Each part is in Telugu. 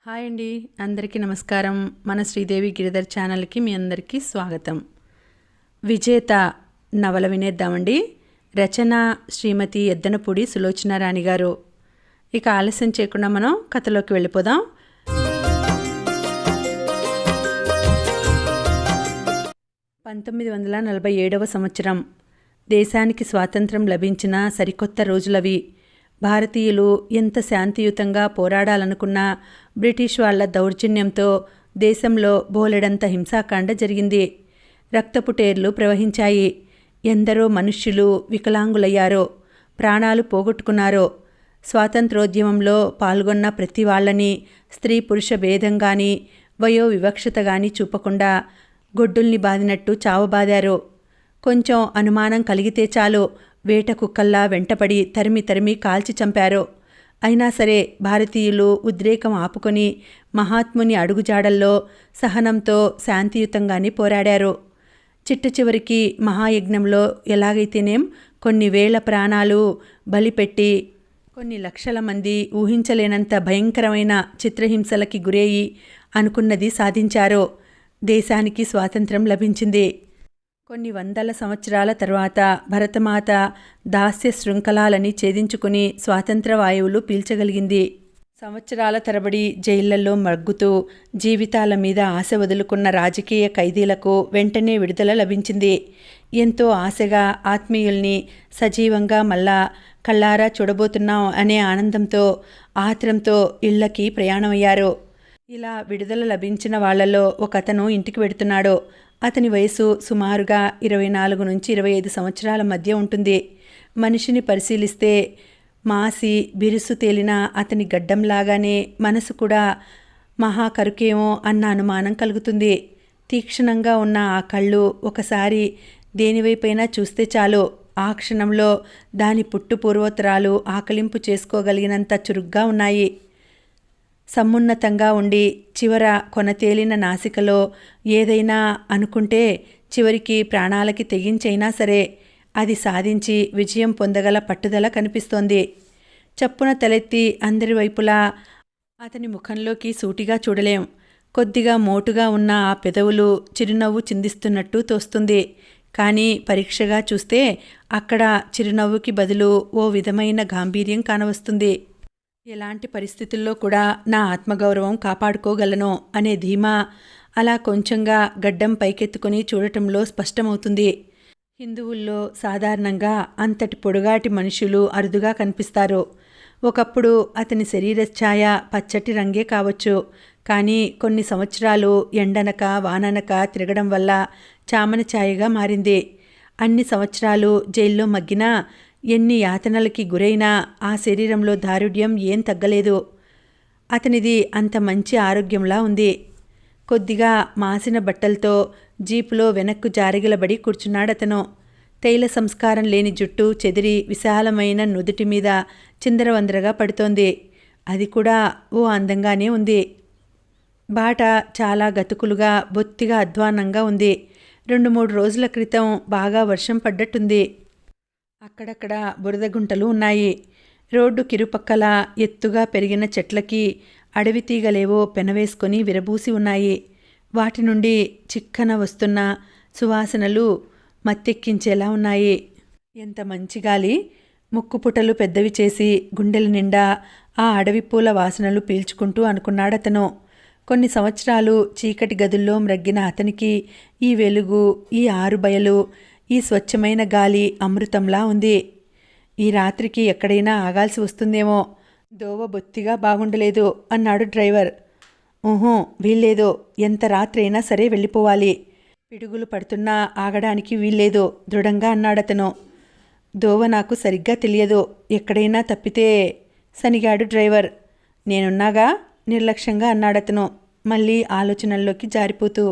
హాయ్ అండి, అందరికీ నమస్కారం. మన శ్రీదేవి గిరిధర్ ఛానల్కి మీ అందరికీ స్వాగతం. విజేత నవల వినేద్దామండి. రచన శ్రీమతి ఎద్దనపూడి సులోచనారాణి గారు. ఇక ఆలస్యం చేయకుండా మనం కథలోకి వెళ్ళిపోదాం. సంవత్సరం దేశానికి స్వాతంత్రం లభించిన సరికొత్త రోజులవి. భారతీయులు ఎంత శాంతియుతంగా పోరాడాలనుకున్నా బ్రిటిష్ వాళ్ల దౌర్జన్యంతో దేశంలో బోలెడంత హింసాకాండ జరిగింది. రక్తపుటేర్లు ప్రవహించాయి. ఎందరో మనుష్యులు వికలాంగులయ్యారో, ప్రాణాలు పోగొట్టుకున్నారో. స్వాతంత్రోద్యమంలో పాల్గొన్న ప్రతి వాళ్ళని స్త్రీ పురుష భేదం గాని వయో వివక్షత గాని చూపకుండా గొడ్డుల్ని బాదినట్టు చావబాదారు. కొంచెం అనుమానం కలిగితే చాలు వేట కుక్కల్లా వెంటపడి తరిమి కాల్చి చంపారు. అయినా సరే భారతీయులు ఉద్రేకం ఆపుకొని మహాత్ముని అడుగుజాడల్లో సహనంతో శాంతియుతంగానే పోరాడారు. చిట్టచివరికి మహాయజ్ఞంలో ఎలాగైతేనేం కొన్ని వేల ప్రాణాలు బలిపెట్టి కొన్ని లక్షల మంది ఊహించలేనంత భయంకరమైన చిత్రహింసలకి గురయ్యి అనుకున్నది సాధించారు. దేశానికి స్వాతంత్రం లభించింది. కొన్ని వందల సంవత్సరాల తర్వాత భరతమాత దాస్య శృంఖలాలని ఛేదించుకుని స్వాతంత్ర వాయువులు పీల్చగలిగింది. సంవత్సరాల తరబడి జైళ్లలో మగ్గుతూ జీవితాల మీద ఆశ వదులుకున్న రాజకీయ ఖైదీలకు వెంటనే విడుదల లభించింది. ఎంతో ఆశగా ఆత్మీయుల్ని సజీవంగా మళ్ళా కళ్ళారా చూడబోతున్నాం అనే ఆనందంతో ఆత్రంతో ఇళ్లకి ప్రయాణమయ్యారు. ఇలా విడుదల లభించిన వాళ్లలో ఒకతను ఇంటికి వెడుతున్నాడు. అతని వయసు సుమారుగా 24 నుంచి 25 సంవత్సరాల మధ్య ఉంటుంది. మనిషిని పరిశీలిస్తే మాసి బిరుసు తేలిన అతని గడ్డంలాగానే మనసు కూడా మహాకరుకేమో అన్న అనుమానం కలుగుతుంది. తీక్షణంగా ఉన్న ఆ కళ్ళు ఒకసారి దేనివైపైనా చూస్తే చాలు ఆ క్షణంలో దాని పుట్టు పూర్వోత్తరాలు ఆకలింపు చేసుకోగలిగినంత చురుగ్గా ఉన్నాయి. సమున్నతంగా ఉండి చివర కొనతేలిన నాసికలో ఏదైనా అనుకుంటే చివరికి ప్రాణాలకి తెగించైనా సరే అది సాధించి విజయం పొందగల పట్టుదల కనిపిస్తోంది. చప్పున తలెత్తి అందరి వైపులా అతని ముఖంలోకి సూటిగా చూడలేం. కొద్దిగా మోటుగా ఉన్న ఆ పెదవులు చిరునవ్వు చిందిస్తున్నట్టు తోస్తుంది. కానీ పరీక్షగా చూస్తే అక్కడ చిరునవ్వుకి బదులు ఓ విధమైన గాంభీర్యం కానవస్తుంది. ఎలాంటి పరిస్థితుల్లో కూడా నా ఆత్మగౌరవం కాపాడుకోగలను అనే ధీమా అలా కొంచెంగా గడ్డం పైకెత్తుకుని చూడటంలో స్పష్టమవుతుంది. హిందువుల్లో సాధారణంగా అంతటి పొడుగాటి మనుషులు అరుదుగా కనిపిస్తారు. ఒకప్పుడు అతని శరీరఛాయ పచ్చటి రంగే కావచ్చు. కానీ కొన్ని సంవత్సరాలు ఎండనక వాననక తిరగడం వల్ల చామన ఛాయగా మారింది. అన్ని సంవత్సరాలు జైల్లో మగ్గినా ఎన్ని యాతనలకి గురైనా ఆ శరీరంలో దారుఢ్యం ఏం తగ్గలేదు. అతనిది అంత మంచి ఆరోగ్యంలా ఉంది. కొద్దిగా మాసిన బట్టలతో జీపులో వెనక్కు జారిగలబడి కూర్చున్నాడతను. తైల సంస్కారం లేని జుట్టు చెదిరి విశాలమైన నుదుటి మీద చిందరవందరగా పడుతోంది. అది కూడా ఓ అందంగానే ఉంది. బాట చాలా గతుకులుగా బొత్తిగా అధ్వాన్నంగా ఉంది. 2-3 రోజుల క్రితం బాగా వర్షం పడ్డట్టుంది. అక్కడక్కడ బురదగుంటలు ఉన్నాయి. రోడ్డు కిరుపక్కల ఎత్తుగా పెరిగిన చెట్లకి అడవి తీగలేవో పెనవేసుకొని విరబూసి ఉన్నాయి. వాటి నుండి చిక్కన వస్తున్న సువాసనలు మత్తెక్కించేలా ఉన్నాయి. ఎంత మంచి గాలి! ముక్కుపుటలు పెద్దవి చేసి గుండెల నిండా ఆ అడవి పూల వాసనలు పీల్చుకుంటూ అనుకున్నాడతను. కొన్ని సంవత్సరాలు చీకటి గదుల్లో మ్రగ్గిన అతనికి ఈ వెలుగు, ఈ ఆరుబయలు, ఈ స్వచ్ఛమైన గాలి అమృతంలా ఉంది. ఈ రాత్రికి ఎక్కడైనా ఆగాల్సి వస్తుందేమో. దోవ బొత్తిగా బాగుండలేదు అన్నాడు డ్రైవర్. ఊహూ, వీల్లేదు. ఎంత రాత్రి అయినా సరే వెళ్ళిపోవాలి. పిడుగులు పడుతున్నా ఆగడానికి వీల్లేదు దృఢంగా అన్నాడతను. దోవ నాకు సరిగ్గా తెలియదు. ఎక్కడైనా తప్పితే సనిగాడు డ్రైవర్. నేనున్నాగా నిర్లక్ష్యంగా అన్నాడతను, మళ్ళీ ఆలోచనల్లోకి జారిపోతూ.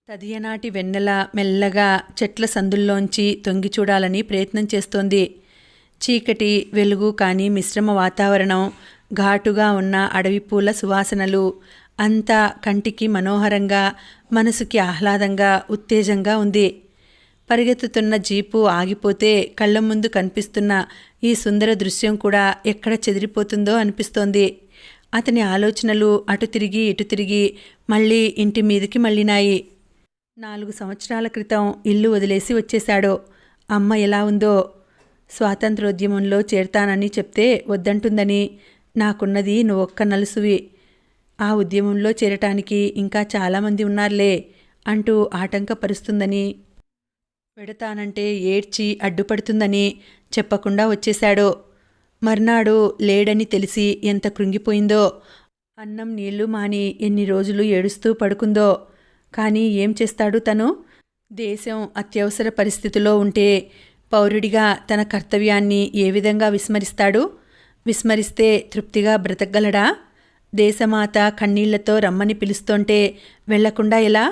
తదియనాటి వెన్నెల మెల్లగా చెట్ల సందుల్లోంచి తొంగి చూడాలని ప్రయత్నం చేస్తోంది. చీకటి వెలుగు కానీ మిశ్రమ వాతావరణం, ఘాటుగా ఉన్న అడవి పూల సువాసనలు అంతా కంటికి మనోహరంగా, మనసుకి ఆహ్లాదంగా, ఉత్తేజంగా ఉంది. పరిగెత్తుతున్న జీపు ఆగిపోతే కళ్ళ ముందు కనిపిస్తున్న ఈ సుందర దృశ్యం కూడా ఎక్కడ చెదిరిపోతుందో అనిపిస్తోంది. అతని ఆలోచనలు అటు తిరిగి ఇటు తిరిగి మళ్ళీ ఇంటి మీదకి మళ్ళినాయి. 4 సంవత్సరాల క్రితం ఇల్లు వదిలేసి వచ్చేశాడు. అమ్మ ఎలా ఉందో. స్వాతంత్రోద్యమంలో చేరతానని చెప్తే వద్దంటుందని, నాకున్నది నువ్వొక్క నలుసువి, ఆ ఉద్యమంలో చేరటానికి ఇంకా చాలామంది ఉన్నారులే అంటూ ఆటంకపరుస్తుందని, పెడతానంటే ఏడ్చి అడ్డుపడుతుందని చెప్పకుండా వచ్చేశాడు. మర్నాడు లేడని తెలిసి ఎంత కృంగిపోయిందో. అన్నం నీళ్లు మాని ఎన్ని రోజులు ఏడుస్తూ పడుకుందో. కానీ ఏం చేస్తాడు తను? దేశం అత్యవసర పరిస్థితిలో ఉంటే పౌరుడిగా తన కర్తవ్యాన్ని ఏ విధంగా విస్మరిస్తాడు? విస్మరిస్తే తృప్తిగా బ్రతకగలడా? దేశమాత కన్నీళ్లతో రమ్మని పిలుస్తుంటే వెళ్లకుండా ఎలా?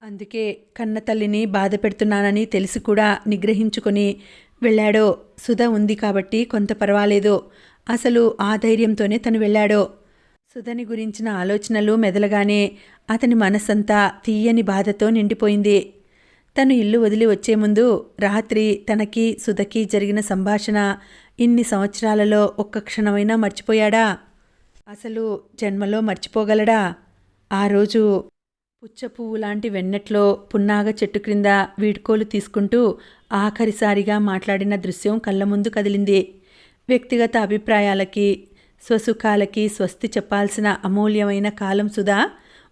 అందుకే కన్నతల్లిని బాధ పెడుతున్నానని తెలిసి కూడా నిగ్రహించుకొని వెళ్ళాడో. సుధ ఉంది కాబట్టి కొంత పర్వాలేదు. అసలు ఆ ధైర్యంతోనే తను వెళ్ళాడో. సుధని గురించిన ఆలోచనలు మెదలగానే అతని మనసంతా తీయని బాధతో నిండిపోయింది. తను ఇల్లు వదిలి వచ్చే ముందు రాత్రి తనకి సుధకి జరిగిన సంభాషణ ఇన్ని సంవత్సరాలలో ఒక్క క్షణమైనా మర్చిపోయాడా? అసలు జన్మలో మర్చిపోగలడా? ఆ రోజు పుచ్చపువ్వు లాంటి వెన్నెట్లో పున్నాగ చెట్టు క్రింద వీడ్కోలు తీసుకుంటూ ఆఖరిసారిగా మాట్లాడిన దృశ్యం కళ్ళ ముందు కదిలింది. వ్యక్తిగత అభిప్రాయాలకి స్వసుఖాలకి స్వస్తి చెప్పాల్సిన అమూల్యమైన కాలం సుధా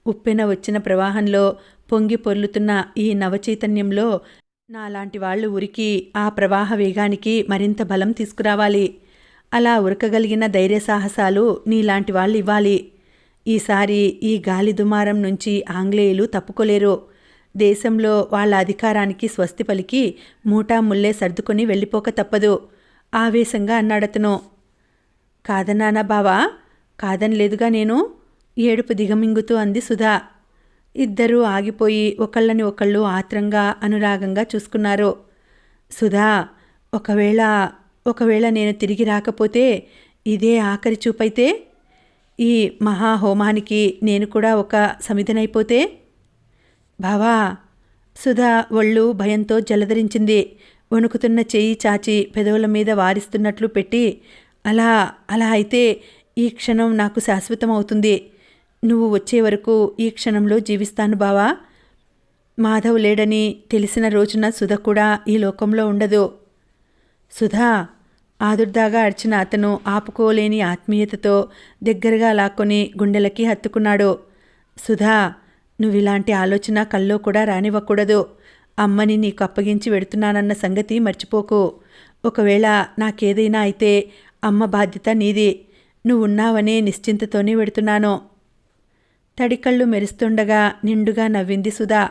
ఉప్పెన వచ్చిన ప్రవాహంలో పొంగి పొర్లుతున్న ఈ నవచైతన్యంలో నాలాంటి వాళ్ళు ఉరికి ఆ ప్రవాహ వేగానికి మరింత బలం తీసుకురావాలి. అలా ఉరకగలిగిన ధైర్య సాహసాలు నీలాంటి వాళ్ళు ఇవ్వాలి. ఈసారి ఈ గాలి దుమారం నుంచి ఆంగ్లేయులు తప్పుకోలేరు. దేశంలో వాళ్ళ అధికారానికి స్వస్తి పలికి మూటాముల్లే సర్దుకొని వెళ్ళిపోక తప్పదు ఆవేశంగా అన్నాడతను. కాదన్నానా బావా? కాదనిలేదుగా నేను, ఏడుపు దిగమింగుతూ అంది సుధా. ఇద్దరూ ఆగిపోయి ఒకళ్ళని ఒకళ్ళు ఆత్రంగా అనురాగంగా చూసుకున్నారు. సుధా, ఒకవేళ నేను తిరిగి రాకపోతే, ఇదే ఆఖరి చూపైతే, ఈ మహాహోమానికి నేను కూడా ఒక సమిధనైపోతే? బావా! సుధా ఒళ్ళు భయంతో జలధరించింది. వణుకుతున్న చెయ్యి చాచి పెదవుల మీద వారిస్తున్నట్లు పెట్టి, అలా అయితే ఈ క్షణం నాకు శాశ్వతమవుతుంది. నువ్వు వచ్చే వరకు ఈ క్షణంలో జీవిస్తాను బావా. మాధవ్ లేడని తెలిసిన రోజున సుధ కూడా ఈ లోకంలో ఉండదు. సుధా! ఆదుర్దాగా అర్చిన అతను ఆపుకోలేని ఆత్మీయతతో దగ్గరగా లాక్కొని గుండెలకి హత్తుకున్నాడు. సుధా, నువ్విలాంటి ఆలోచన కల్లో కూడా రానివ్వకూడదు. అమ్మని నీకు అప్పగించి వెడుతున్నానన్న సంగతి మర్చిపోకు. ఒకవేళ నాకేదైనా అయితే అమ్మ బాధ్యత నీది. నువ్వున్నావనే నిశ్చింతతోనే వెడుతున్నాను. తడికళ్ళు మెరుస్తుండగా నిండుగా నవ్వింది సుధా.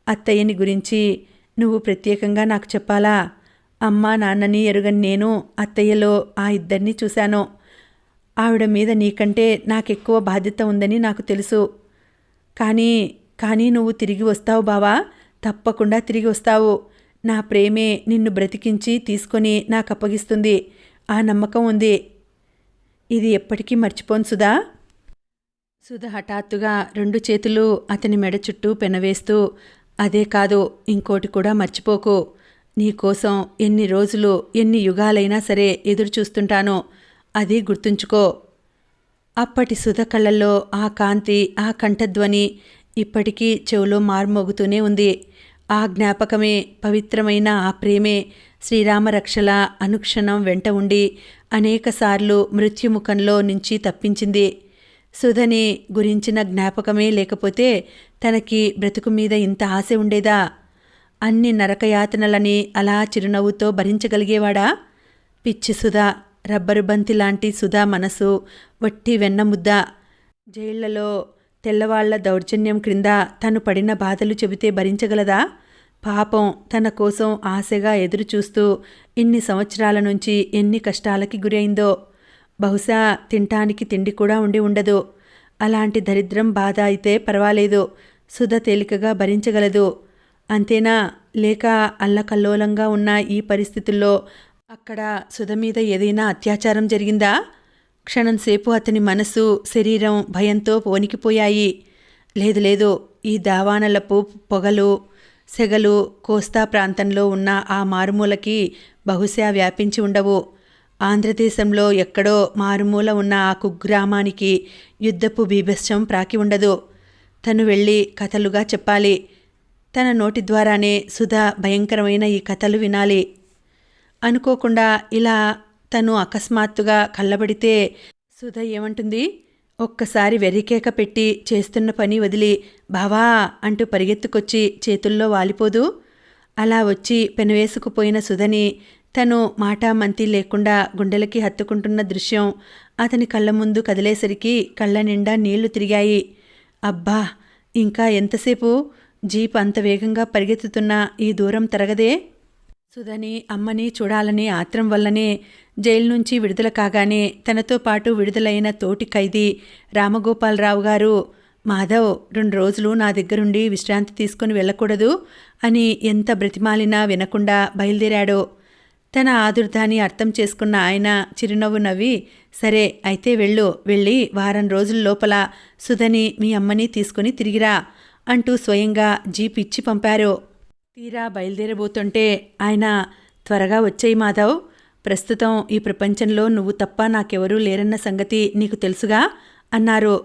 అత్తయ్యని గురించి నువ్వు ప్రత్యేకంగా నాకు చెప్పాలా? అమ్మ నాన్నని ఎరుగని నేను అత్తయ్యలో ఆ ఇద్దరిని చూశాను. ఆవిడ మీద నీకంటే నాకెక్కువ బాధ్యత ఉందని నాకు తెలుసు. కానీ నువ్వు తిరిగి వస్తావు బావా. తప్పకుండా తిరిగి వస్తావు. నా ప్రేమే నిన్ను బ్రతికించి తీసుకొని నాకు అప్పగిస్తుంది. ఆ నమ్మకం ఉంది. ఇది ఎప్పటికీ మర్చిపోను సుధా. సుధ హఠాత్తుగా 2 చేతులు అతని మెడ చుట్టూ పెనవేస్తూ, అదే కాదు, ఇంకోటి కూడా మర్చిపోకు. నీకోసం ఎన్ని రోజులు ఎన్ని యుగాలైనా సరే ఎదురు చూస్తుంటానో అది గుర్తుంచుకో. అప్పటి సుధ కళ్ళల్లో ఆ కాంతి, ఆ కంఠధ్వని ఇప్పటికీ చెవులో మార్మోగుతూనే ఉంది. ఆ జ్ఞాపకమే, పవిత్రమైన ఆ ప్రేమే శ్రీరామరక్షలా అనుక్షణం వెంట ఉండి అనేకసార్లు మృత్యుముఖంలో నుంచి తప్పించింది. సుధని గురించిన జ్ఞాపకమే లేకపోతే తనకి బ్రతుకు మీద ఇంత ఆశ ఉండేదా? అన్ని నరకయాతనలని అలా చిరునవ్వుతో భరించగలిగేవాడా? పిచ్చి సుధా, రబ్బరు బంతి లాంటి సుధా మనసు వట్టి వెన్నముద్ద. జైళ్లలో తెల్లవాళ్ల దౌర్జన్యం క్రింద తను పడిన బాధలు చెబితే భరించగలదా? పాపం, తన కోసం ఆశగా ఎదురుచూస్తూ ఇన్ని సంవత్సరాల నుంచి ఎన్ని కష్టాలకి గురైందో. బహుశా తినటానికి తిండి కూడా ఉండి ఉండదు. అలాంటి దరిద్రం బాధ అయితే పర్వాలేదు, సుధ తేలికగా భరించగలదు. అంతేనా? లేక అల్లకల్లోలంగా ఉన్న ఈ పరిస్థితుల్లో అక్కడ సుధ మీద ఏదైనా అత్యాచారం జరిగిందా? క్షణంసేపు అతని మనసు, శరీరం భయంతో వణికిపోయాయి. లేదు, ఈ దావానలపు పొగలు, సెగలు కోస్తా ప్రాంతంలో ఉన్న ఆ మారుమూలకి బహుశా వ్యాపించి ఉండవు. ఆంధ్రదేశంలో ఎక్కడో మారుమూల ఉన్న ఆ కుగ్రామానికి యుద్ధపు బీభత్సం ప్రాకి ఉండదు. తను వెళ్ళి కథలుగా చెప్పాలి. తన నోటి ద్వారానే సుధా భయంకరమైన ఈ కథలు వినాలి. అనుకోకుండా ఇలా తను అకస్మాత్తుగా కళ్ళబడితే సుధ ఏమంటుంది? ఒక్కసారి వెర్రికేక పెట్టి చేస్తున్న పని వదిలి బావా అంటూ పరిగెత్తుకొచ్చి చేతుల్లో వాలిపోదు? అలా వచ్చి పెనవేసుకుపోయిన సుధని తను మాటామంతి లేకుండా గుండెలకి హత్తుకుంటున్న దృశ్యం అతని కళ్ళ ముందు కదిలేసరికి కళ్ళ నిండా నీళ్లు తిరిగాయి. అబ్బా, ఇంకా ఎంతసేపు? జీప్ అంత వేగంగా పరిగెత్తుతున్న ఈ దూరం తరగదే? సుధని అమ్మని చూడాలనే ఆత్రం వల్లనే జైలు నుంచి విడుదల కాగానే తనతో పాటు విడుదలైన తోటి ఖైదీ రామగోపాలరావు గారు, మాధవ్ 2 రోజులు నా దగ్గరుండి విశ్రాంతి తీసుకుని వెళ్ళకూడదు అని ఎంత బ్రతిమాలినా వినకుండా బయలుదేరాడో. తన ఆదుర్దాన్ని అర్థం చేసుకున్న ఆయన చిరునవ్వు నవ్వి, సరే అయితే వెళ్ళి వారం రోజుల లోపల సుధని మీ అమ్మని తీసుకుని తిరిగిరా అంటూ స్వయంగా జీప్ ఇచ్చి పంపారు. తీరా బయలుదేరబోతుంటే ఆయన, త్వరగా వచ్చేయి మాధవ్, ప్రస్తుతం ఈ ప్రపంచంలో నువ్వు తప్ప నాకెవరూ లేరన్న సంగతి నీకు తెలుసుగా అన్నారు.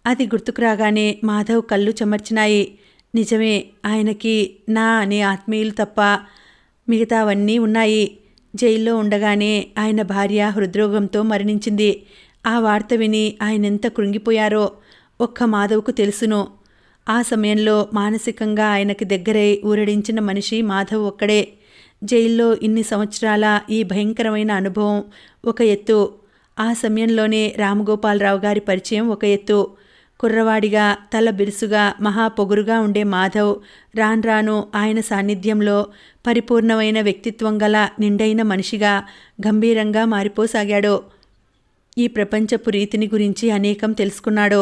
అది గుర్తుకు రాగానే మాధవ్ కళ్ళు చెమర్చినాయి. నిజమే, ఆయనకి నా అనే ఆత్మీయులు తప్ప మిగతావన్నీ ఉన్నాయి. జైల్లో ఉండగానే ఆయన భార్య హృద్రోగంతో మరణించింది. ఆ వార్త విని ఆయనెంత కృంగిపోయారో ఒక్క మాధవ్కు తెలుసును. ఆ సమయంలో మానసికంగా ఆయనకి దగ్గరై ఊరడించిన మనిషి మాధవ్ ఒక్కడే. జైల్లో ఇన్ని సంవత్సరాల ఈ భయంకరమైన అనుభవం ఒక ఎత్తు. ఆ సమయంలోనే రామగోపాలరావు గారి పరిచయం ఒక ఎత్తు. కుర్రవాడిగా తల బిరుసుగా మహా పొగురుగా ఉండే మాధవ్ రాను ఆయన సాన్నిధ్యంలో పరిపూర్ణమైన వ్యక్తిత్వం గల నిండైన మనిషిగా గంభీరంగా మారిపోసాగాడు. ఈ ప్రపంచపు రీతిని గురించి అనేకం తెలుసుకున్నాడు.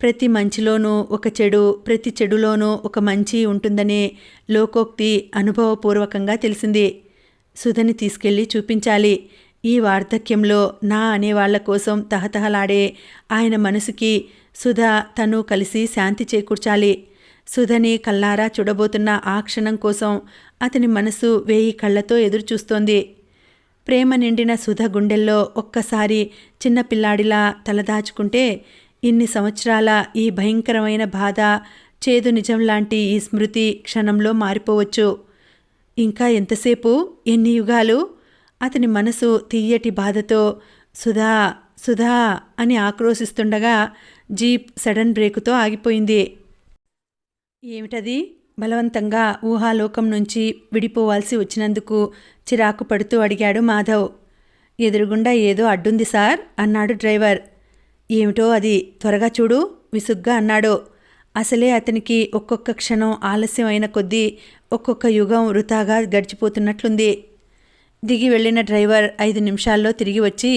ప్రతి మంచిలోనూ ఒక చెడు, ప్రతి చెడులోనూ ఒక మంచి ఉంటుందనే లోకోక్తి అనుభవపూర్వకంగా తెలిసింది. సుధని తీసుకెళ్లి చూపించాలి. ఈ వార్ధక్యంలో నా అనేవాళ్ల కోసం తహతహలాడే ఆయన మనసుకి సుధ తను కలిసి శాంతి చేకూర్చాలి. సుధని కల్లారా చూడబోతున్న ఆ క్షణం కోసం అతని మనసు 1000 కళ్లతో ఎదురుచూస్తోంది. ప్రేమ నిండిన సుధ గుండెల్లో ఒక్కసారి చిన్నపిల్లాడిలా తలదాచుకుంటే ఇన్ని సంవత్సరాల ఈ భయంకరమైన బాధ, చేదు నిజం లాంటి ఈ స్మృతి క్షణంలో మారిపోవచ్చు. ఇంకా ఎంతసేపు? ఎన్ని యుగాలు? అతని మనసు తీయటి బాధతో సుధా సుధా అని ఆక్రోశిస్తుండగా జీప్ సడన్ బ్రేకుతో ఆగిపోయింది. ఏమిటది? బలవంతంగా ఊహాలోకం నుంచి విడిపోవాల్సి వచ్చినందుకు చిరాకు పడుతూ అడిగాడు మాధవ్. ఎదురుగుండా ఏదో అడ్డుంది సార్ అన్నాడు డ్రైవర్. ఏమిటో అది, త్వరగా చూడు విసుగ్గా అన్నాడు. అసలే అతనికి ఒక్కొక్క క్షణం ఆలస్యం అయిన కొద్దీ ఒక్కొక్క యుగం వృథాగా గడిచిపోతున్నట్లుంది. దిగి వెళ్ళిన డ్రైవర్ 5 నిమిషాల్లో తిరిగి వచ్చి,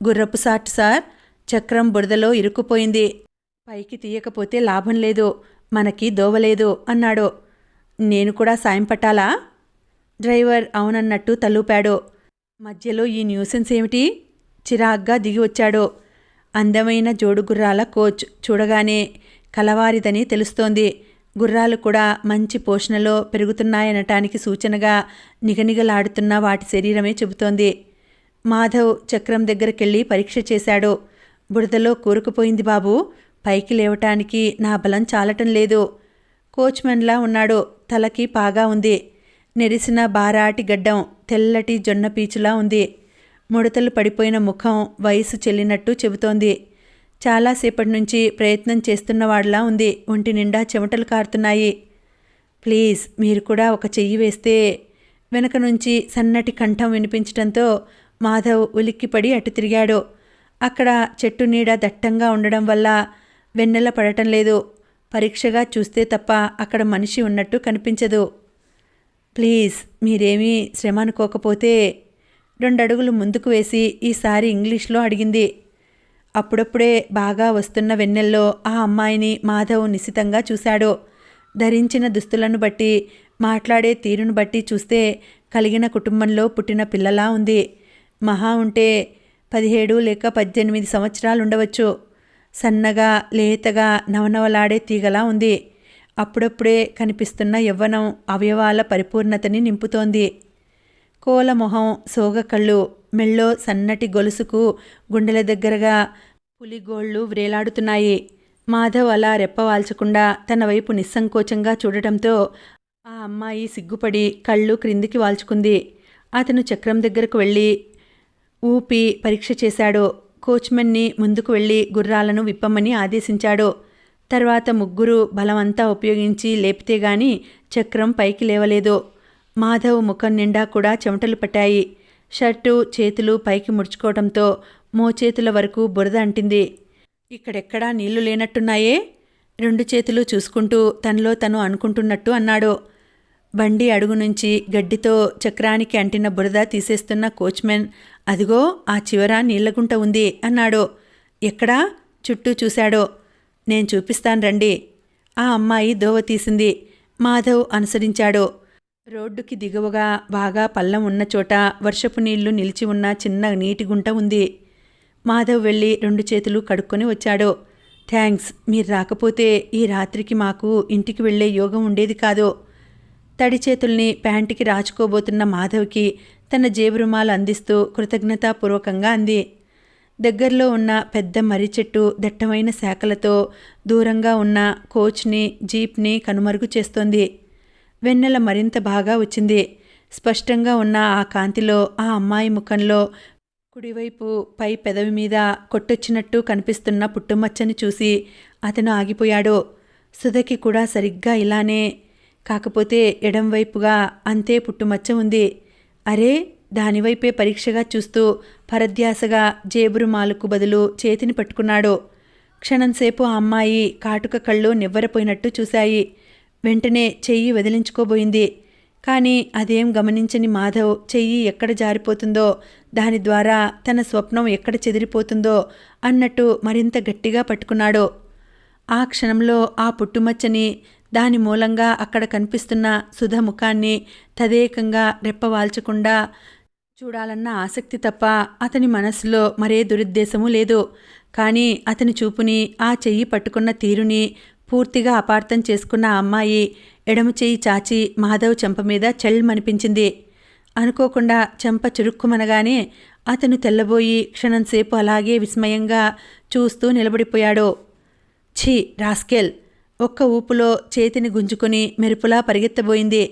గుర్రపు సాట్ సార్, చక్రం బురదలో ఇరుక్కుపోయింది. పైకి తీయకపోతే లాభం లేదు, మనకి దోవలేదు అన్నాడు. నేను కూడా సాయం పట్టాలా? డ్రైవర్ అవునన్నట్టు తలూపాడు. మధ్యలో ఈ న్యూసెన్స్ ఏమిటి? చిరాగ్గా దిగి వచ్చాడు. అందమైన జోడు గుర్రాల కోచ్ చూడగానే కలవారిదని తెలుస్తోంది. గుర్రాలు కూడా మంచి పోషణలో పెరుగుతున్నాయనటానికి సూచనగా నిగనిగలాడుతున్న వాటి శరీరమే చెబుతోంది. మాధవ్ చక్రం దగ్గరకెళ్ళి పరీక్ష చేశాడు. బురదలో కూరుకుపోయింది బాబూ, పైకి లేవటానికి నా బలం చాలటం లేదు. కోచ్మెన్లా ఉన్నాడు. తలకి పాగా ఉంది. నెరిసిన బారాటి గడ్డం తెల్లటి జొన్న పీచులా ఉంది. ముడతలు పడిపోయిన ముఖం వయసు చెల్లినట్టు చెబుతోంది. చాలాసేపటి నుంచి ప్రయత్నం చేస్తున్నవాడిలా ఉంది. ఒంటి నిండా చెమటలు కారుతున్నాయి. ప్లీజ్ మీరు కూడా ఒక చెయ్యి వేస్తే. వెనక నుంచి సన్నటి కంఠం వినిపించడంతో మాధవ్ ఉలిక్కిపడి అటు తిరిగాడు. అక్కడ చెట్టు నీడ దట్టంగా ఉండడం వల్ల వెన్నెల పడటం లేదు. పరీక్షగా చూస్తే తప్ప అక్కడ మనిషి ఉన్నట్టు కనిపించదు. ప్లీజ్ మీరేమీ శ్రమ అనుకోకపోతే. 2 అడుగులు ముందుకు వేసి ఈసారి ఇంగ్లీష్లో అడిగింది. అప్పుడప్పుడే బాగా వస్తున్న వెన్నెల్లో ఆ అమ్మాయిని మాధవ్ నిశితంగా చూశాడు. ధరించిన దుస్తులను బట్టి, మాట్లాడే తీరును బట్టి చూస్తే కలిగిన కుటుంబంలో పుట్టిన పిల్లలా ఉంది. మహా ఉంటే 17 లేక 18 సంవత్సరాలుండవచ్చు. సన్నగా, లేతగా, నవనవలాడే తీగలా ఉంది. అప్పుడప్పుడే కనిపిస్తున్న యవ్వనం అవయవాల పరిపూర్ణతని నింపుతోంది. కోలమొహం, సోగకళ్ళు, మెళ్ళో సన్నటి గొలుసుకు గుండెల దగ్గరగా పులిగోళ్ళు వ్రేలాడుతున్నాయి. మాధవ్ అలా రెప్పవాల్చకుండా తన వైపు నిస్సంకోచంగా చూడటంతో ఆ అమ్మాయి సిగ్గుపడి కళ్ళు క్రిందికి వాల్చుకుంది. అతను చక్రం దగ్గరకు వెళ్ళి ఊపి పరీక్ష చేశాడు. కోచ్మెన్ని ముందుకు వెళ్ళి గుర్రాలను విప్పమని ఆదేశించాడు. తర్వాత ముగ్గురు బలమంతా ఉపయోగించి లేపితే గాని చక్రం పైకి లేవలేదు. మాధవ్ ముఖం నిండా కూడా చెమటలు పట్టాయి. షర్టు, చేతులు పైకి ముడుచుకోవడంతో మోచేతుల వరకు బురద అంటింది. ఇక్కడెక్కడా నీళ్లు లేనట్టున్నాయే? 2 చేతులు చూసుకుంటూ తనలో తను అనుకుంటున్నట్టు అన్నాడు. బండి అడుగు నుంచి గడ్డితో చక్రానికి అంటిన బురద తీసేస్తున్న కోచ్మెన్, అదిగో ఆ చివర నీళ్లగుంట ఉంది అన్నాడు. ఎక్కడా? చుట్టూ చూశాడు. నేను చూపిస్తాను రండి. ఆ అమ్మాయి దోవ తీసింది. మాధవ్ అనుసరించాడు. రోడ్డుకి దిగువగా బాగా పల్లం ఉన్న చోట వర్షపు నీళ్లు నిలిచి ఉన్న చిన్న నీటి గుంట ఉంది. మాధవ్ వెళ్ళి 2 చేతులు కడుక్కొని వచ్చాడు. థ్యాంక్స్, మీరు రాకపోతే ఈ రాత్రికి మాకు ఇంటికి వెళ్లే యోగం ఉండేది కాదు. తడి చేతుల్ని ప్యాంటుకి రాచుకోబోతున్న మాధవ్కి తన జేబురుమాలు అందిస్తూ కృతజ్ఞతాపూర్వకంగా అంది. దగ్గరలో ఉన్న పెద్ద మర్రి చెట్టు దట్టమైన శాఖలతో దూరంగా ఉన్న కోచ్ని, జీప్ని కనుమరుగు చేస్తోంది. వెన్నెల మరింత బాగా వచ్చింది. స్పష్టంగా ఉన్న ఆ కాంతిలో ఆ అమ్మాయి ముఖంలో కుడివైపు పై పెదవి మీద కొట్టొచ్చినట్టు కనిపిస్తున్న పుట్టుమచ్చని చూసి అతను ఆగిపోయాడు. సుధకి కూడా సరిగ్గా ఇలానే, కాకపోతే ఎడంవైపుగా అంతే పుట్టుమచ్చ ఉంది. అరే, దానివైపే పరీక్షగా చూస్తూ పరధ్యాసగా జేబురుమాలుకు బదులు చేతిని పట్టుకున్నాడు. క్షణంసేపు ఆ అమ్మాయి కాటుక కళ్ళు నివ్వరపోయినట్టు చూశాయి. వెంటనే చెయ్యి వదిలించుకోబోయింది. కానీ అదేం గమనించని మాధవ్ చెయ్యి ఎక్కడ జారిపోతుందో, దాని ద్వారా తన స్వప్నం ఎక్కడ చెదిరిపోతుందో అన్నట్టు మరింత గట్టిగా పట్టుకున్నాడు. ఆ క్షణంలో ఆ పుట్టుమచ్చని, దాని మూలంగా అక్కడ కనిపిస్తున్న సుధ ముఖాన్ని తదేకంగా రెప్పవాల్చకుండా చూడాలన్న ఆసక్తి తప్ప అతని మనసులో మరే దురుద్దేశమూ లేదు. కానీ అతని చూపుని, ఆ చెయ్యి పట్టుకున్న తీరుని పూర్తిగా అపార్థం చేసుకున్న ఆ అమ్మాయి ఎడమ చెయ్యి చాచి మాధవ్ చెంప మీద చెల్మనిపించింది. అనుకోకుండా చెంప చురుక్కుమనగానే అతను తెల్లబోయి క్షణంసేపు అలాగే విస్మయంగా చూస్తూ నిలబడిపోయాడు. ఛీ రాస్కెల్! ఒక్క ఊపులో చేతిని గుంజుకొని మెరుపులా పరిగెత్తబోయింది.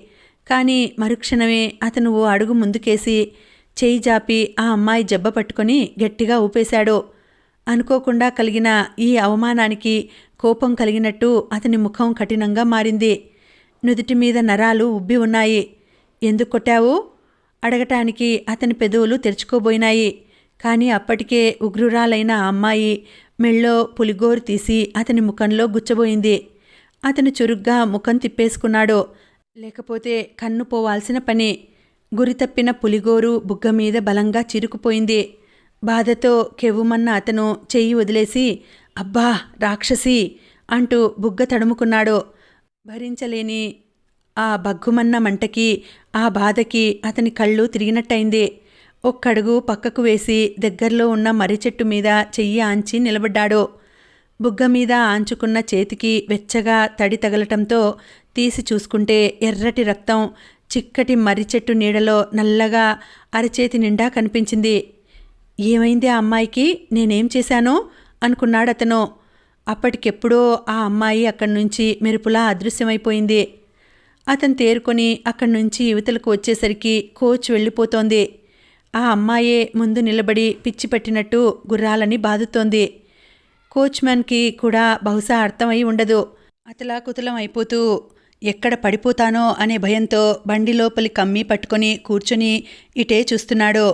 కానీ మరుక్షణమే అతను ఓ అడుగు ముందుకేసి చేయి జాపి ఆ అమ్మాయి జబ్బ పట్టుకొని గట్టిగా ఊపేశాడు. అనుకోకుండా కలిగిన ఈ అవమానానికి కోపం కలిగినట్టు అతని ముఖం కఠినంగా మారింది. నుదుటి మీద నరాలు ఉబ్బి ఉన్నాయి. ఎందుకు కొట్టావు అడగటానికి అతని పెదవులు తెరుచుకోబోయినాయి. కానీ అప్పటికే ఉగ్రురాలైన ఆ అమ్మాయి మెళ్ళో పులిగోరు తీసి అతని ముఖంలో గుచ్చబోయింది. అతను చురుగ్గా ముఖం తిప్పేసుకున్నాడు. లేకపోతే కన్ను పోవాల్సిన పని. గురితప్పిన పులిగోరు బుగ్గ మీద బలంగా చిరుకుపోయింది. బాధతో కెవ్వుమన్న అతను చెయ్యి వదిలేసి, అబ్బా రాక్షసి అంటూ బుగ్గ తడుముకున్నాడు. భరించలేని ఆ బగ్గుమన్న మంటకి, ఆ బాధకి అతని కళ్ళు తిరిగినట్టయింది. ఒక్కడుగు పక్కకు వేసి దగ్గరలో ఉన్న మర్రి చెట్టు మీద చెయ్యి ఆంచి నిలబడ్డాడు. బుగ్గ మీద ఆంచుకున్న చేతికి వెచ్చగా తడి తగలటంతో తీసి చూసుకుంటే ఎర్రటి రక్తం చిక్కటి మర్రి చెట్టు నీడలో నల్లగా అరచేతి నిండా కనిపించింది. ఏమైంది ఆ అమ్మాయికి? నేనేం చేశానో అనుకున్నాడతను. అప్పటికెప్పుడో ఆ అమ్మాయి అక్కడి నుంచి మెరుపులా అదృశ్యమైపోయింది. అతను తేరుకొని అక్కడి నుంచి యువతలకు వచ్చేసరికి కోచ్ వెళ్ళిపోతోంది. ఆ అమ్మాయే ముందు నిలబడి పిచ్చి పట్టినట్టు గుర్రాలని బాదుతోంది. కోచ్మెన్కి కూడా బహుశా అర్థమై ఉండదు. అతలాకుతలం అయిపోతూ ఎక్కడ పడిపోతానో అనే భయంతో బండి లోపలి కమ్మి పట్టుకొని కూర్చొని ఇటే చూస్తున్నాడు.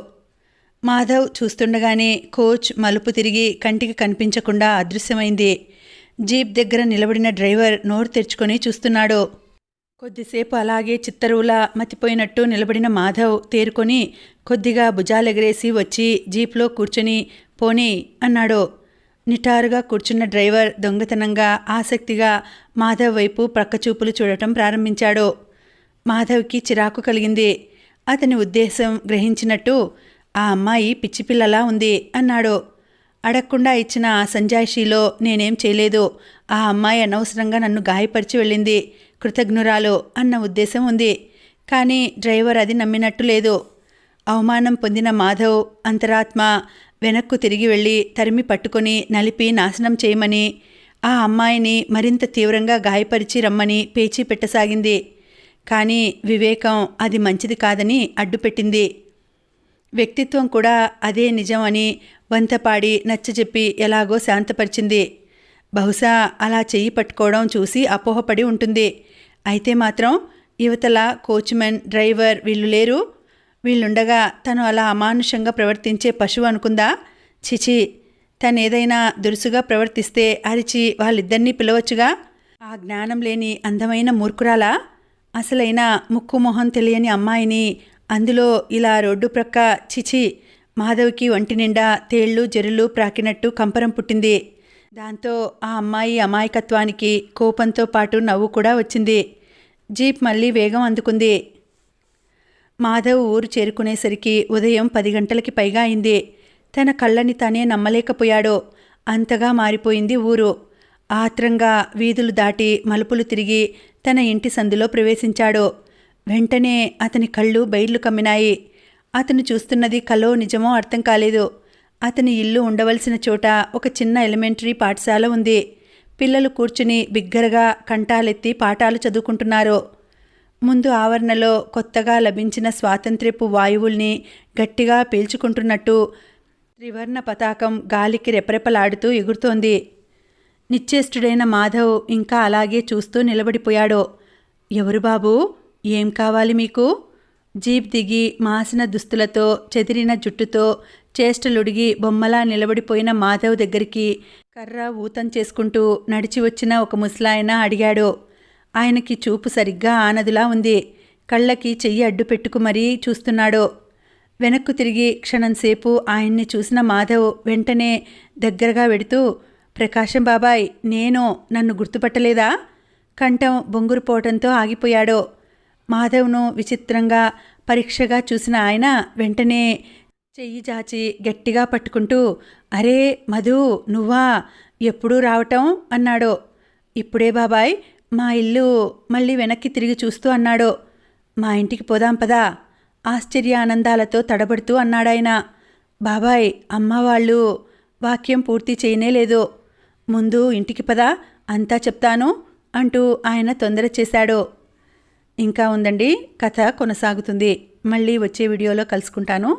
మాధవ్ చూస్తుండగానే కోచ్ మలుపు తిరిగి కంటికి కనిపించకుండా అదృశ్యమైంది. జీప్ దగ్గర నిలబడిన డ్రైవర్ నోరు తెరుచుకొని చూస్తున్నాడు. కొద్దిసేపు అలాగే చిత్తరువులా మతిపోయినట్టు నిలబడిన మాధవ్ తేరుకొని కొద్దిగా భుజాలెగరేసి వచ్చి జీప్లో కూర్చొని పోనీ అన్నాడు. నిటారుగా కూర్చున్న డ్రైవర్ దొంగతనంగా ఆసక్తిగా మాధవ్ వైపు ప్రక్కచూపులు చూడటం ప్రారంభించాడు. మాధవ్కి చిరాకు కలిగింది. అతని ఉద్దేశం గ్రహించినట్టు, ఆ అమ్మాయి పిచ్చిపిల్లలా ఉంది అన్నాడు. అడగకుండా ఇచ్చిన ఆ సంజాయిషీలో నేనేం చేయలేదు. ఆ అమ్మాయి అనవసరంగా నన్ను గాయపరిచి వెళ్ళింది, కృతజ్ఞురాలు అన్న ఉద్దేశం ఉంది. కానీ డ్రైవర్ అది నమ్మినట్టు లేదు. అవమానం పొందిన మాధవ్ అంతరాత్మ వెనక్కు తిరిగి వెళ్ళి తరిమి పట్టుకొని నలిపి నాశనం చేయమని, ఆ అమ్మాయిని మరింత తీవ్రంగా గాయపరిచి రమ్మని పేచీ పెట్టసాగింది. కానీ వివేకం అది మంచిది కాదని అడ్డుపెట్టింది. వ్యక్తిత్వం కూడా అదే నిజం అని వంతపాడి నచ్చజెప్పి ఎలాగో శాంతపరిచింది. బహుశా అలా చెయ్యి పట్టుకోవడం చూసి అపోహపడి ఉంటుంది. అయితే మాత్రం యువతల కోచ్మెన్, డ్రైవర్ వీళ్ళు లేరు. వీళ్ళుండగా తను అలా అమానుషంగా ప్రవర్తించే పశువు అనుకుందా? చిచి, తనేదైనా దురుసుగా ప్రవర్తిస్తే అరిచి వాళ్ళిద్దరినీ పిలవచ్చుగా. ఆ జ్ఞానం లేని అందమైన మూర్ఖురాలా? అసలైన ముక్కు మొహం తెలియని అమ్మాయిని అందులో ఇలా రోడ్డు ప్రక్క. చిచి, మాధవ్కి ఒంటి నిండా తేళ్లు జెరులు ప్రాకినట్టు కంపరం పుట్టింది. దాంతో ఆ అమ్మాయి అమాయకత్వానికి కోపంతో పాటు నవ్వు కూడా వచ్చింది. జీప్ మళ్ళీ వేగం అందుకుంది. మాధవ్ ఊరు చేరుకునేసరికి ఉదయం 10 గంటలకి పైగా అయింది. తన కళ్ళని తానే నమ్మలేకపోయాడు. అంతగా మారిపోయింది ఊరు. ఆత్రంగా వీధులు దాటి మలుపులు తిరిగి తన ఇంటి సందులో ప్రవేశించాడు. వెంటనే అతని కళ్ళు బైర్లు కమ్మినాయి. అతను చూస్తున్నది కలో నిజమో అర్థం కాలేదు. అతని ఇల్లు ఉండవలసిన చోట ఒక చిన్న ఎలిమెంటరీ పాఠశాల ఉంది. పిల్లలు కూర్చుని బిగ్గరగా కంఠాలెత్తి పాఠాలు చదువుకుంటున్నారు. ముందు ఆవరణలో కొత్తగా లభించిన స్వాతంత్ర్యపు వాయువుల్ని గట్టిగా పీల్చుకుంటున్నట్టు త్రివర్ణ పతాకం గాలికి రెపరెపలాడుతూ ఎగురుతోంది. నిశ్చేష్టుడైన మాధవ్ ఇంకా అలాగే చూస్తూ నిలబడిపోయాడు. ఎవరు బాబూ, ఏం కావాలి మీకు? జీప్ దిగి మాసిన దుస్తులతో చెదిరిన జుట్టుతో చేష్టలుడిగి బొమ్మలా నిలబడిపోయిన మాధవ్ దగ్గరికి కర్ర ఊతం చేసుకుంటూ నడిచి వచ్చిన ఒక ముసలాయన అడిగాడు. ఆయనకి చూపు సరిగ్గా ఆనదులా ఉంది. కళ్ళకి చెయ్యి అడ్డు పెట్టుకు మరీ చూస్తున్నాడు. వెనక్కు తిరిగి క్షణంసేపు ఆయన్ని చూసిన మాధవ్ వెంటనే దగ్గరగా వెడుతూ, ప్రకాశం బాబాయ్, నన్ను గుర్తుపట్టలేదా? కంఠం బొంగురుపోవటంతో ఆగిపోయాడు. మాధవ్ను విచిత్రంగా పరీక్షగా చూసిన ఆయన వెంటనే చెయ్యి చాచి గట్టిగా పట్టుకుంటూ, అరే మధు, నువ్వా? ఎప్పుడూ రావటం అన్నాడు. ఇప్పుడే బాబాయ్, మా ఇల్లు మళ్ళీ వెనక్కి తిరిగి చూస్తూ అన్నాడు. మా ఇంటికి పోదాం పదా? ఆశ్చర్యానందాలతో తడబడుతూ అన్నాడాయన. బాబాయ్, అమ్మవాళ్ళు వాక్యం పూర్తి చేయనేలేదు. ముందు ఇంటికి పదా, అంతా చెప్తాను అంటూ ఆయన తొందర చేశాడు. ఇంకా ఉందండి, కథ కొనసాగుతుంది. మళ్ళీ వచ్చే వీడియోలో కలుసుకుంటాను.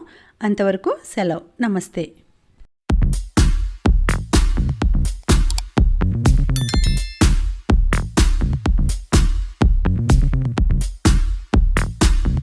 అంతవరకు సెలవు. నమస్తే.